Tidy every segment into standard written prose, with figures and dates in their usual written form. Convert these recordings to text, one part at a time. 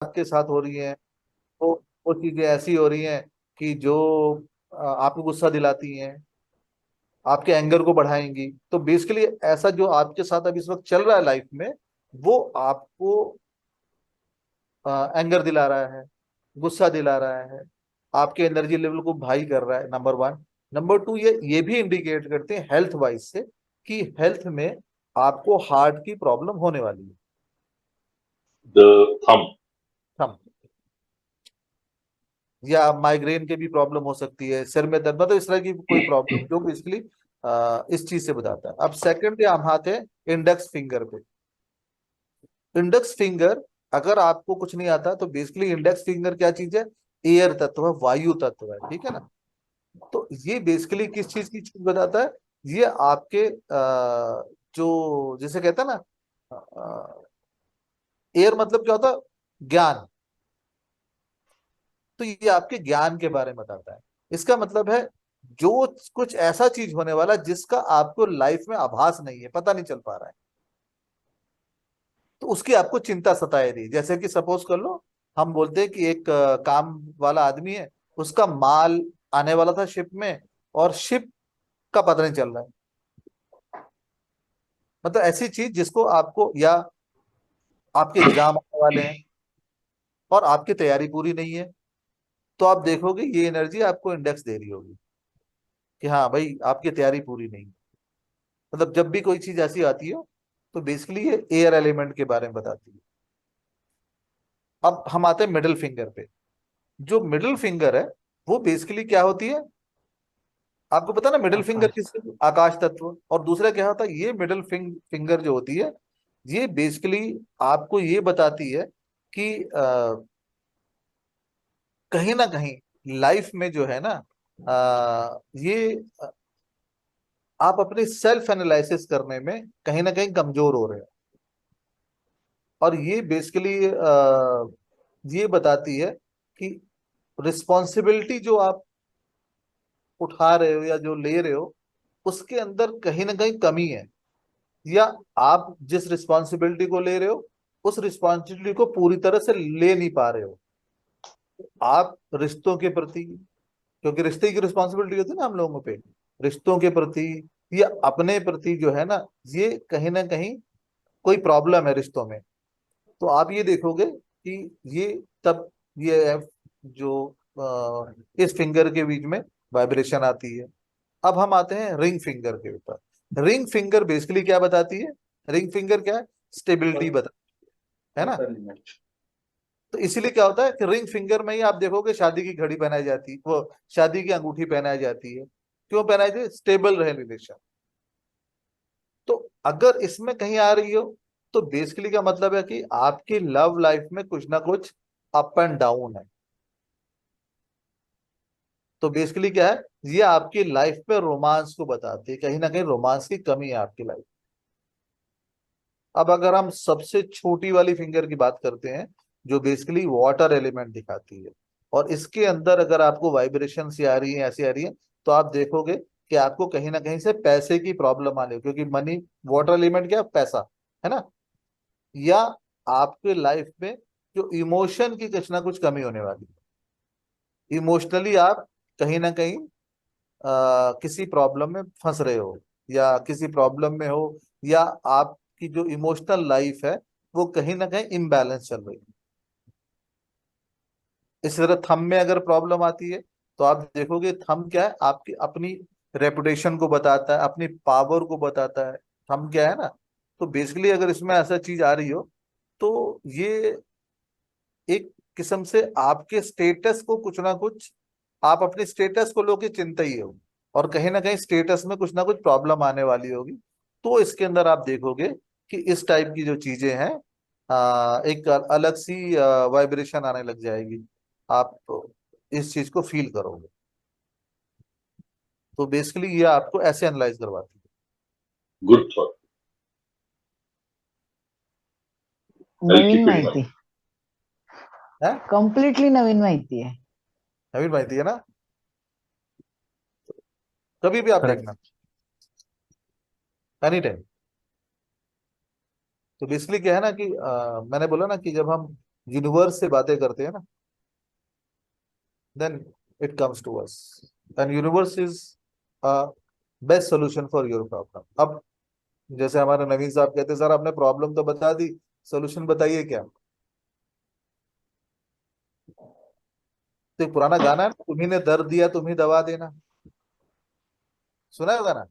आपके साथ हो रही हैं, वो चीजें ऐसी हो रही हैं कि जो आपको गुस्सा दिलाती हैं, आपके एंगर को बढ़ाएंगी। तो बेसिकली ऐसा जो आपके साथ अभी इस वक्त चल रहा है लाइफ में, वो आपको एंगर दिला रहा है, गुस्सा दिला रहा है, आपके एनर्जी लेवल को हाई कर रहा है, नंबर वन। नंबर टू, ये भी इंडिकेट करते हैं हेल्थ वाइज से कि हेल्थ में आपको हार्ट की प्रॉब्लम होने वाली है। The thumb. हम, या माइग्रेन के भी प्रॉब्लम हो सकती है, सिर में दर्द, मतलब इस तरह की कोई प्रॉब्लम जो बेसिकली इस चीज से बताता है। अब सेकंड पे हम आते हैं इंडेक्स फिंगर पे। इंडेक्स फिंगर, अगर आपको कुछ नहीं आता तो बेसिकली इंडेक्स फिंगर क्या चीज है? एयर तत्व है, वायु तत्व है, ठीक है ना। तो ये बेसिकली किस चीज की चीज बताता है? ये आपके जो जिसे कहते हैं ना, एयर मतलब क्या होता है? ज्ञान। तो ये आपके ज्ञान के बारे में बताता है। इसका मतलब है जो कुछ ऐसा चीज होने वाला जिसका आपको लाइफ में आभास नहीं है, पता नहीं चल पा रहा है, तो उसकी आपको चिंता सताए रही। जैसे कि सपोज कर लो, हम बोलते हैं कि एक काम वाला आदमी है, उसका माल आने वाला था शिप में, और शिप का पता नहीं चल रहा है। मतलब ऐसी चीज जिसको आपको, या आपके एग्जाम आने वाले हैं और आपकी तैयारी पूरी नहीं है, तो आप देखोगे ये एनर्जी आपको इंडेक्स दे रही होगी कि हाँ भाई, आपकी तैयारी पूरी नहीं है। मतलब जब भी कोई चीज ऐसी आती हो, तो बेसिकली ये एयर एलिमेंट के बारे में बताती है। अब हम आते हैं मिडिल फिंगर पे। जो मिडिल फिंगर है, वो बेसिकली क्या होती है? आपको पता है ना मिडिल फिंगर आकाश। किसके? आकाश तत्व। और दूसरा क्या होता है? ये मिडिल फिंगर जो होती है, ये बेसिकली आपको ये बताती है कि कहीं ना कहीं लाइफ में जो है ना, ये आप अपने सेल्फ एनालिसिस करने में कहीं ना कहीं कमजोर हो रहे हो। और ये बेसिकली ये बताती है कि रिस्पॉन्सिबिलिटी जो आप उठा रहे हो या जो ले रहे हो, उसके अंदर कहीं ना कहीं कमी है। या आप जिस रिस्पॉन्सिबिलिटी को ले रहे हो, उस रिस्पॉन्सिबिलिटी को पूरी तरह से ले नहीं पा रहे हो। आप रिश्तों के प्रति, क्योंकि रिश्ते की रिस्पॉन्सिबिलिटी होती है ना हम लोगों पे, रिश्तों के प्रति या अपने प्रति जो है ना, ये कहीं ना कहीं कोई प्रॉब्लम है रिश्तों में। तो आप ये देखोगे कि ये तब ये है जो इस फिंगर के बीच में वाइब्रेशन आती है। अब हम आते हैं रिंग फिंगर के ऊपर। रिंग फिंगर बेसिकली क्या बताती है? रिंग फिंगर क्या है? स्टेबिलिटी बताती है ना। तो इसीलिए क्या होता है कि रिंग फिंगर में ही आप देखोगे शादी की घड़ी पहनाई जाती है, वो शादी की अंगूठी पहनाई जाती है। क्यों पहनाई जाती है? स्टेबल रहे रिलेशन। तो अगर इसमें कहीं आ रही हो, तो बेसिकली का मतलब है कि आपकी लव लाइफ में कुछ ना कुछ अप एंड डाउन है। तो बेसिकली क्या है? ये आपकी लाइफ में रोमांस को बताती है, कहीं ना कहीं रोमांस की कमी है आपकी लाइफ। अब अगर हम सबसे छोटी वाली फिंगर की बात करते हैं, जो बेसिकली वाटर एलिमेंट दिखाती है, और इसके अंदर अगर आपको वाइब्रेशन सी आ रही है, ऐसी आ रही है, तो आप देखोगे कि आपको कहीं ना कहीं से पैसे की प्रॉब्लम आ रही है, क्योंकि मनी, वाटर एलिमेंट क्या? पैसा है ना। या आपके लाइफ में जो इमोशन की कुछ ना कुछ कमी होने वाली है, इमोशनली आप कहीं ना कहीं किसी प्रॉब्लम में फंस रहे हो, या किसी प्रॉब्लम में हो, या आपकी जो इमोशनल लाइफ है वो कहीं ना कहीं इम्बैलेंस चल रही है। इस तरह थंब में अगर प्रॉब्लम आती है, तो आप देखोगे थंब क्या है? आपकी अपनी रेपुटेशन को बताता है, अपनी पावर को बताता है। थंब क्या है ना। तो बेसिकली अगर इसमें ऐसा चीज आ रही हो, तो ये एक किस्म से आपके स्टेटस को कुछ ना कुछ, आप अपने स्टेटस को लेके चिंता ही हो, और कहीं ना कहीं स्टेटस में कुछ ना कुछ प्रॉब्लम आने वाली होगी। तो इसके अंदर आप देखोगे कि इस टाइप की जो चीजें हैं, एक अलग सी वाइब्रेशन आने लग जाएगी। आप इस चीज को फील करोगे। तो बेसिकली ये आपको ऐसे एनालाइज करवाती Good thought. I'll Naveen keep it in mind. माहिती, है। कम्प्लिटली नवीन माहिती आहे. नवीन माहिती है ना। कभी भी आप खरंच. देखना, एनी टाइम। तो बेसिकली क्या है ना कि मैंने बोला ना कि जब हम यूनिवर्स से बातें करते हैं ना, then it comes to us, and universe is best solution for your problem. अब जैसे हमारे नवीन साहब कहते हैं, सर आपने प्रॉब्लम तो बता दी, सोल्यूशन बताइए क्या। तो एक पुराना गाना है ना, तुम्ही ने दर्द दिया तुम्ही दवा देना, सुना है वो गाना?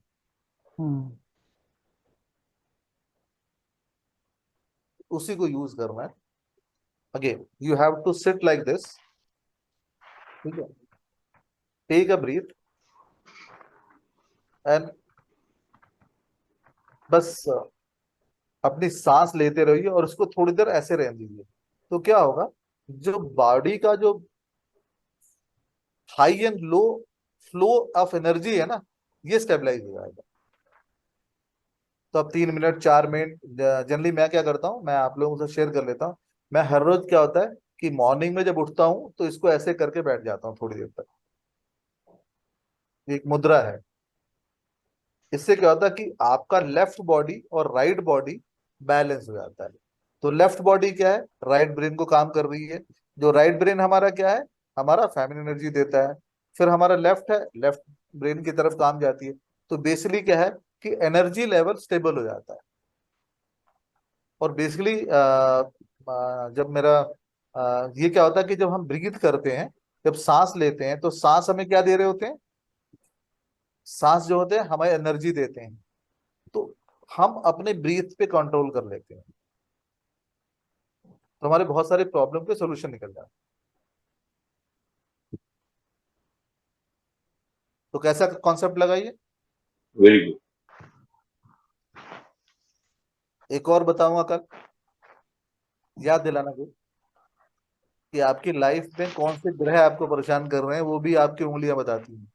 हम्म। उसी को यूज करना है। Again you have to sit like this, ठीक है, टेक अ ब्रीथ, एंड बस अपनी सांस लेते रहिए और उसको थोड़ी देर ऐसे रहने दीजिए। तो क्या होगा, जो बॉडी का जो high and low flow of energy है ना, ये स्टेबलाइज हो जाएगा। तो अब 3 मिनट 4 मिनट, जनरली मैं क्या करता हूँ, मैं आप लोगों से शेयर कर लेता हूँ। मैं हर रोज क्या होता है कि मॉर्निंग में जब उठता हूँ तो इसको ऐसे करके बैठ जाता हूँ थोड़ी देर तक। ये एक मुद्रा है। इससे क्या होता है कि आपका लेफ्ट बॉडी और राइट बॉडी बैलेंस हो जाता है। तो लेफ्ट बॉडी क्या है, राइट ब्रेन को काम कर रही है। जो राइट ब्रेन हमारा क्या है, हमारा फेमिनिन एनर्जी देता है। फिर हमारा लेफ्ट है, लेफ्ट ब्रेन की तरफ काम जाती है। तो बेसिकली क्या है कि एनर्जी लेवल स्टेबल हो जाता है। और बेसिकली जब मेरा ये क्या होता है कि जब हम ब्रीथ करते हैं, जब सांस लेते हैं, तो सांस हमें क्या दे रहे होते हैं, सांस जो होते हैं हमें एनर्जी देते हैं। तो हम अपने ब्रीथ पे कंट्रोल कर लेते हैं, तो हमारे बहुत सारे प्रॉब्लम के सोल्यूशन निकल जाते हैं। तो कैसा कॉन्सेप्ट लगाइए। Very good. एक और बताऊंगा कल, याद दिलाना कुछ, कि आपकी लाइफ में कौन से ग्रह आपको परेशान कर रहे हैं, वो भी आपकी उंगलियां बताती हैं।